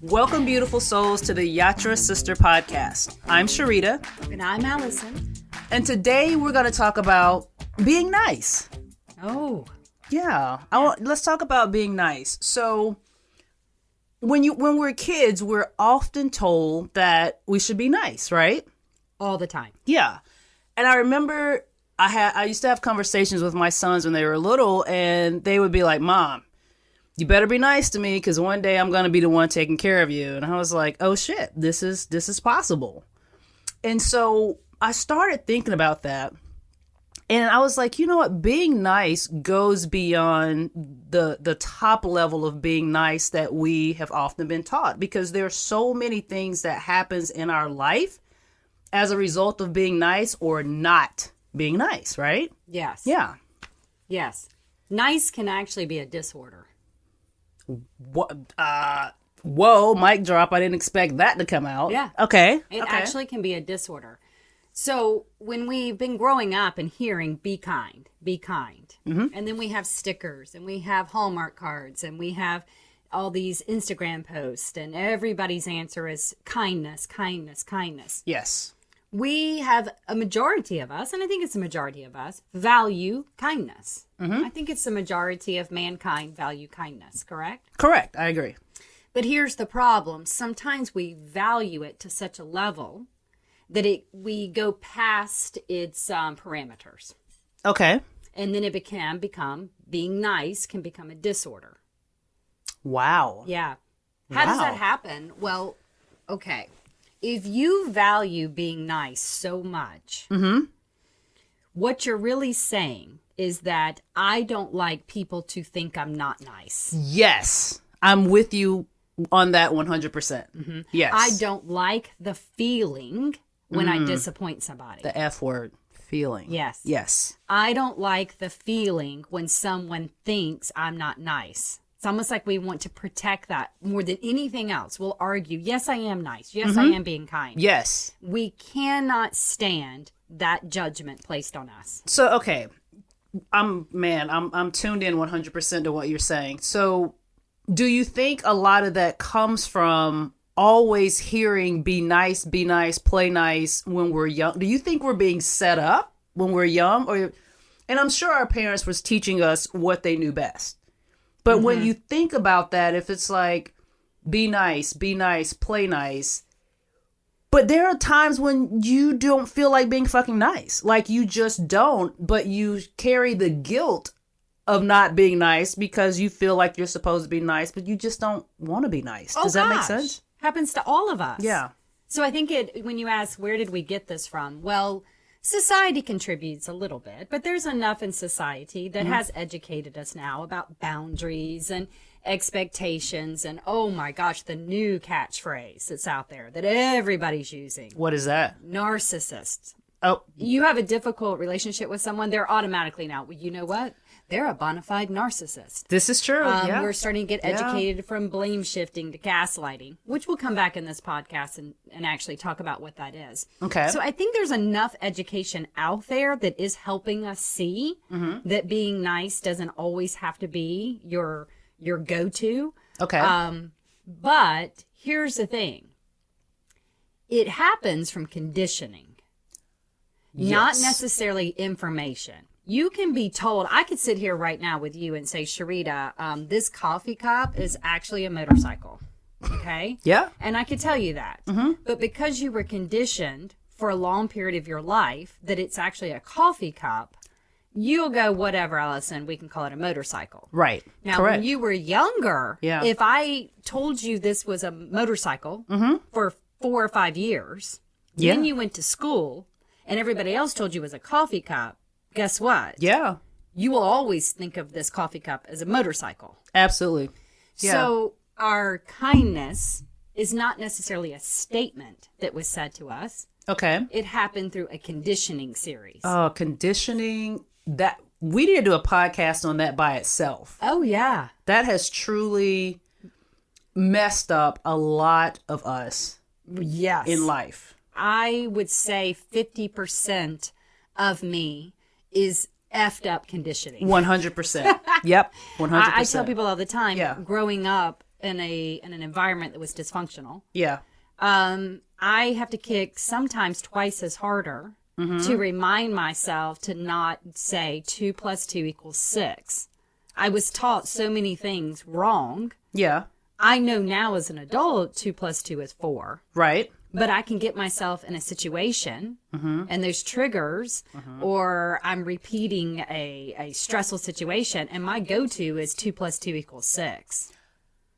Welcome, beautiful souls, to the Yatra Sister podcast. I'm Sharita. And I'm Allison. And today we're going to talk about being nice. Oh. Yeah. Let's talk about being nice. So when we're kids, we're often told that we should be nice, right? All the time. Yeah. And I remember I used to have conversations with my sons when they were little, and they would be like, Mom, you better be nice to me because one day I'm going to be the one taking care of you. And I was like, oh shit, this is possible. And so I started thinking about that. And I was like, you know what? Being nice goes beyond the top level of being nice that we have often been taught, because there are so many things that happens in our life as a result of being nice or not being nice, right? Yes. Yeah. Yes. Nice can actually be a disorder. What? Whoa, mic drop. I didn't expect that to come out. Yeah. Okay. It actually can be a disorder. So when we've been growing up and hearing, be kind, mm-hmm. and then we have stickers and we have Hallmark cards and we have all these Instagram posts, and everybody's answer is kindness, kindness, kindness. Yes. We have a majority of us, and I think it's a majority of us, value kindness. Mm-hmm. I think it's the majority of mankind value kindness, correct? Correct. I agree. But here's the problem. Sometimes we value it to such a level that we go past its parameters. Okay. And then it can become, being nice can become a disorder. Wow. Yeah. How does that happen? Well, okay. If you value being nice so much, mm-hmm. what you're really saying is that I don't like people to think I'm not nice. Yes. I'm with you on that 100%. Mm-hmm. Yes. I don't like the feeling when I disappoint somebody. The F word, feeling. Yes. Yes. I don't like the feeling when someone thinks I'm not nice. It's almost like we want to protect that more than anything else. We'll argue, yes, I am nice. Yes, mm-hmm. I am being kind. Yes. We cannot stand that judgment placed on us. So, okay. I'm tuned in 100% to what you're saying. So, do you think a lot of that comes from always hearing be nice, play nice when we're young? Do you think we're being set up when we're young? And I'm sure our parents was teaching us what they knew best. But mm-hmm. when you think about that, if it's like, be nice, play nice. But there are times when you don't feel like being fucking nice. Like you just don't, but you carry the guilt of not being nice because you feel like you're supposed to be nice, but you just don't want to be nice. Does that make sense? Happens to all of us. Yeah. So I think when you ask, where did we get this from? Well, society contributes a little bit, but there's enough in society that mm-hmm. has educated us now about boundaries and expectations and, oh my gosh, the new catchphrase that's out there that everybody's using. What is that? Narcissist. Oh. You have a difficult relationship with someone, they're automatically now, you know what? They're a bona fide narcissist. This is true. Yeah. We're starting to get educated from blame shifting to gaslighting, which we'll come back in this podcast and actually talk about what that is. Okay. So I think there's enough education out there that is helping us see mm-hmm. that being nice doesn't always have to be your go-to. Okay. But here's the thing. It happens from conditioning, not necessarily information. You can be told, I could sit here right now with you and say, Sharita, this coffee cup is actually a motorcycle. Okay? Yeah. And I could tell you that. Mm-hmm. But because you were conditioned for a long period of your life that it's actually a coffee cup, you'll go, whatever, Allison, we can call it a motorcycle. Right. Now, Correct. when you were younger, if I told you this was a motorcycle mm-hmm. for 4 or 5 years, then you went to school and everybody else told you it was a coffee cup, guess what? Yeah. You will always think of this coffee cup as a motorcycle. Absolutely. Yeah. So our kindness is not necessarily a statement that was said to us. Okay. It happened through a conditioning series. Oh, conditioning. That we need to do a podcast on that by itself. Oh, yeah. That has truly messed up a lot of us. Yes. In life. I would say 50% of me is effed up conditioning. 100%. Yep. 100%. I tell people all the time, Yeah. growing up in an environment that was dysfunctional, Yeah. I have to kick sometimes twice as harder to remind myself to not say 2 + 2 = 6. I was taught so many things wrong. Yeah. I know now as an adult 2 + 2 is 4. Right. But I can get myself in a situation and there's triggers or I'm repeating a stressful situation and my go-to is 2 + 2 = 6.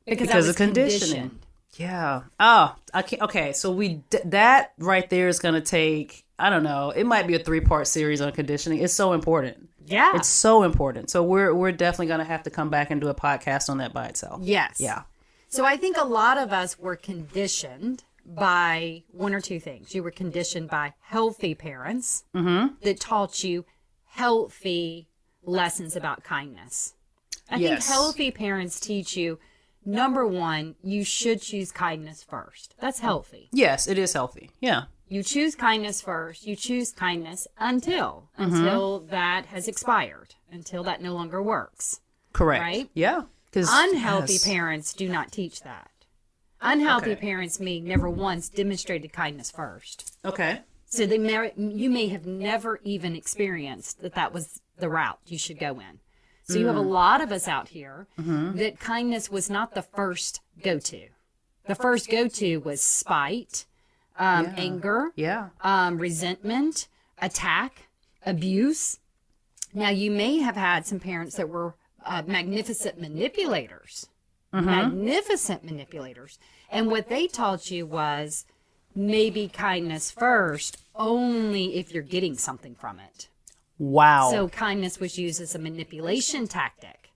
Because I was of conditioning. conditioned. Yeah. Oh, I can't. Okay. So that right there is going to take, I don't know, it might be a 3-part series on conditioning. It's so important. Yeah. It's so important. So we're definitely going to have to come back and do a podcast on that by itself. Yes. Yeah. So I think a lot of us were conditioned by one or two things. You were conditioned by healthy parents that taught you healthy lessons about kindness. I think healthy parents teach you, number one, you should choose kindness first. That's healthy. Yes, it is healthy. Yeah. You choose kindness first. You choose kindness until that has expired, until that no longer works. Correct. Right? Yeah. Unhealthy parents do not teach that. Unhealthy parents never once demonstrated kindness first. Okay. So you may have never even experienced that was the route you should go in. So you have a lot of us out here that kindness was not the first go-to. The first go-to was spite, anger, resentment, attack, abuse. Now, you may have had some parents that were magnificent manipulators. Magnificent manipulators. And what they taught you was maybe kindness first, only if you're getting something from it. Wow. So kindness was used as a manipulation tactic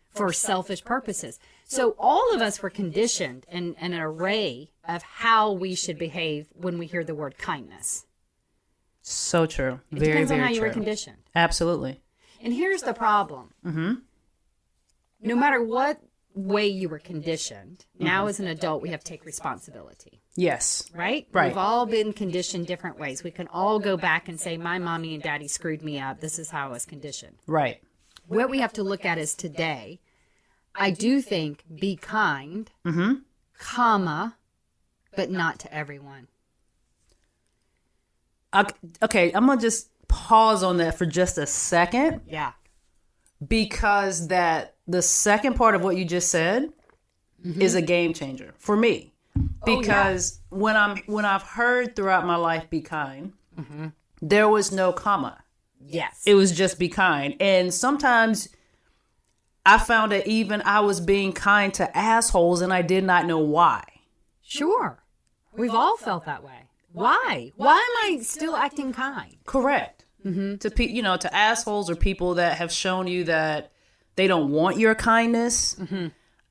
for selfish purposes. So all of us were conditioned in an array of how we should behave when we hear the word kindness. So true. It Very, depends on very how you true. were conditioned. Absolutely. And here's the problem. No matter what way you were conditioned, now as an adult, we have to take responsibility. Yes. Right? Right. We've all been conditioned different ways. We can all go back and say, my mommy and daddy screwed me up. This is how I was conditioned. Right. What we have to look at is today. I do think be kind, comma, but not to everyone. Okay, I'm going to just pause on that for just a second. Yeah. Because the second part of what you just said is a game changer for me. Because when I've heard throughout my life, be kind, there was no comma. Yes. It was just be kind. And sometimes I found that even I was being kind to assholes and I did not know why. Sure. We've all felt that way. Why? Why am I still acting kind? Correct. To assholes or people that have shown you that they don't want your kindness,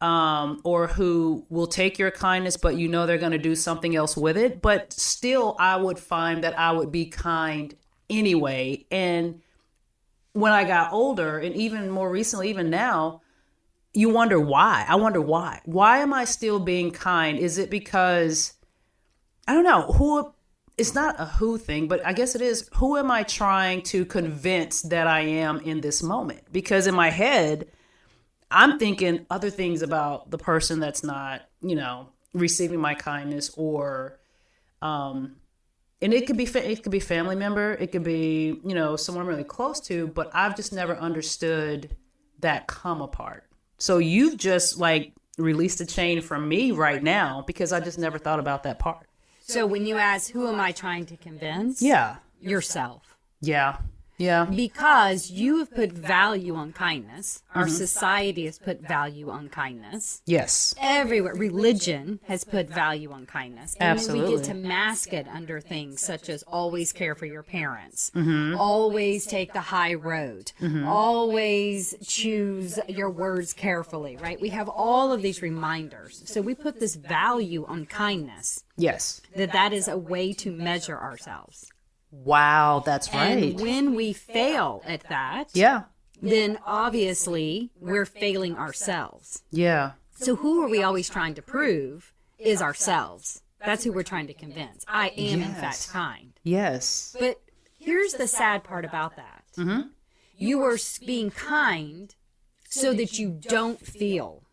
or who will take your kindness, but you know they're going to do something else with it. But still, I would find that I would be kind anyway. And when I got older, and even more recently, even now, you wonder why. I wonder why. Why am I still being kind? Is it because, I don't know, it's not a who thing, but I guess it is. Who am I trying to convince that I am in this moment? Because in my head, I'm thinking other things about the person that's not, receiving my kindness, or, and it could be family member, it could be, someone I'm really close to, but I've just never understood that comma part. So you've just released a chain from me right now, because I just never thought about that part. So when you ask, who am I trying to convince? Yeah. Yourself. Yeah. Yeah. Because you have put value on kindness. Our society has put value on kindness. Yes. Everywhere. Religion has put value on kindness. And Absolutely. then we get to mask it under things such as always care for your parents. Always take the high road. Always choose your words carefully, right? We have all of these reminders. So we put this value on kindness. Yes. That is a way to measure ourselves. Wow, that's right. And when we fail at that, then obviously we're failing ourselves. Yeah. So who are we always trying to prove is ourselves. That's who we're trying to convince. I am, in fact, kind. Yes. But here's the sad part about that. You are being kind so that you don't feel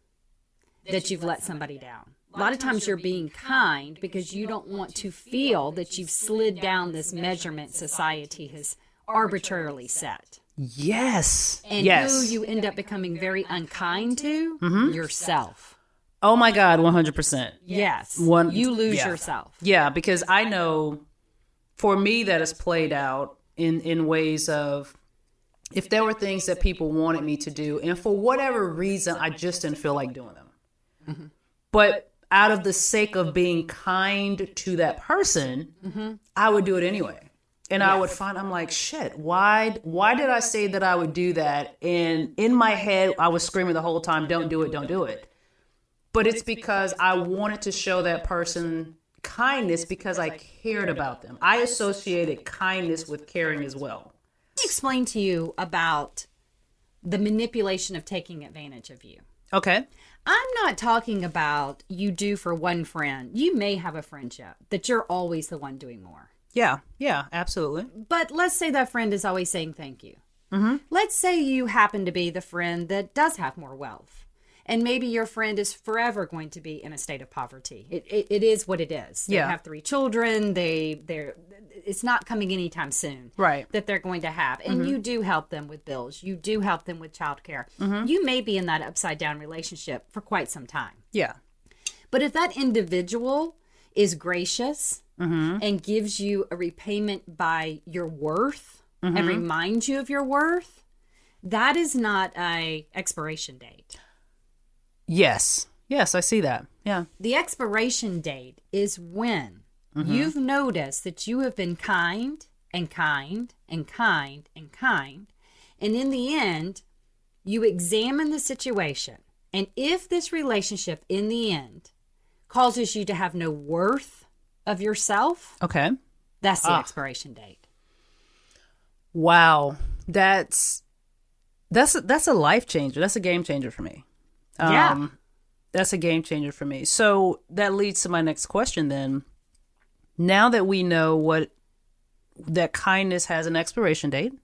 that you've let somebody down. A lot of times you're being kind because you don't want to feel that you've slid down this measurement society has arbitrarily set. Yes. And yes. who you end up becoming very unkind to? Yourself. Oh my God, 100%. Yes. You lose yourself. Yeah, because I know for me that has played out in ways of if there were things that people wanted me to do, and for whatever reason, I just didn't feel like doing them. But out of the sake of being kind to that person, I would do it anyway. And I would find, I'm like, shit, why did I say that I would do that? And in my head, I was screaming the whole time, don't do it, don't do it. But it's because I wanted to show that person kindness because I cared about them. I associated kindness with caring as well. Let me explain to you about the manipulation of taking advantage of you. Okay. I'm not talking about you do for one friend. You may have a friendship that you're always the one doing more. Yeah, absolutely. But let's say that friend is always saying thank you. Let's say you happen to be the friend that does have more wealth. And maybe your friend is forever going to be in a state of poverty. It is what it is. They have 3 children. It's not coming anytime soon. Right. That they're going to have. And you do help them with bills. You do help them with childcare. You may be in that upside down relationship for quite some time. Yeah. But if that individual is gracious and gives you a repayment by your worth and reminds you of your worth, that is not a expiration date. Yes, I see that. Yeah. The expiration date is when you've noticed that you have been kind and kind and kind and kind. And in the end, you examine the situation. And if this relationship in the end causes you to have no worth of yourself, okay, that's the expiration date. Wow. That's a life changer. That's a game changer for me. Yeah. That's a game changer for me. So that leads to my next question then. Now that we know that kindness has an expiration date,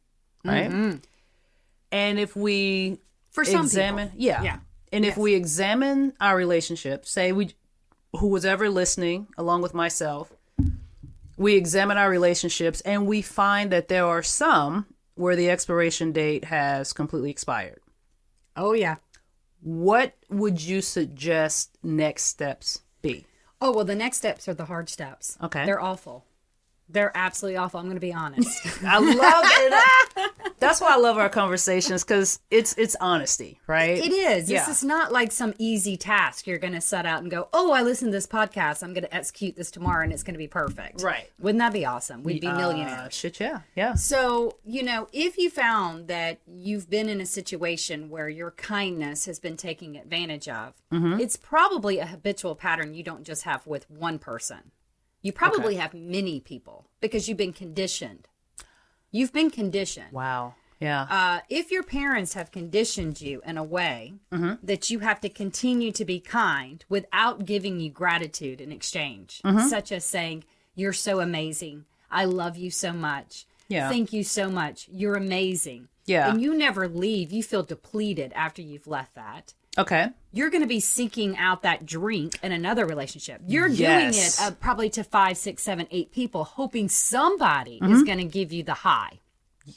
right? And if we for some examine, people. yeah. And if we examine our relationship, say who was ever listening, along with myself, we examine our relationships and we find that there are some where the expiration date has completely expired. Oh, yeah. What would you suggest next steps be? Oh, well, the next steps are the hard steps. Okay. They're awful. They're absolutely awful. I'm going to be honest. I love it. That's why I love our conversations, because it's honesty, right? It is. Yeah. This is not like some easy task you're going to set out and go, oh, I listened to this podcast. I'm going to execute this tomorrow and it's going to be perfect. Right. Wouldn't that be awesome? We'd be millionaires. Shit, yeah. Yeah. So, if you found that you've been in a situation where your kindness has been taken advantage of, it's probably a habitual pattern you don't just have with one person. You probably have many people because you've been conditioned. You've been conditioned. Wow. Yeah. If your parents have conditioned you in a way that you have to continue to be kind without giving you gratitude in exchange, such as saying, you're so amazing. I love you so much. Yeah. Thank you so much. You're amazing. Yeah. And you never leave. You feel depleted after you've left that. Okay. You're going to be seeking out that drink in another relationship. You're Yes. doing it probably to 5, 6, 7, 8 people, hoping somebody is going to give you the high.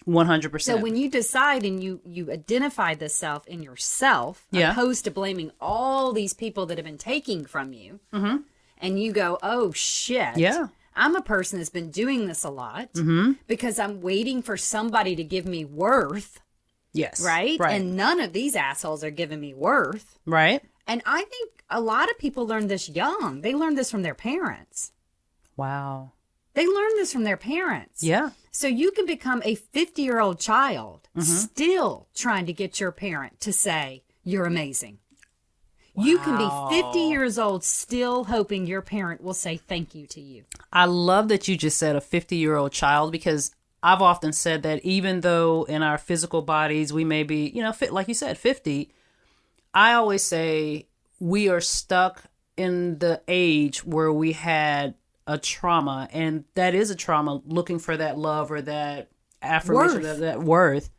100%. So when you decide and you identify the self in yourself, opposed to blaming all these people that have been taking from you, and you go, oh, shit. Yeah. I'm a person that's been doing this a lot because I'm waiting for somebody to give me worth. Yes. Right? And none of these assholes are giving me worth. Right. And I think a lot of people learn this young. They learn this from their parents. Wow. They learn this from their parents. Yeah. So you can become a 50-year-old child still trying to get your parent to say, you're amazing. Wow. You can be 50 years old still hoping your parent will say thank you to you. I love that you just said a 50-year-old child, because I've often said that even though in our physical bodies we may be, fit, like you said, 50, I always say we are stuck in the age where we had a trauma, and that is a trauma, looking for that love or that affirmation Worth. of that worth.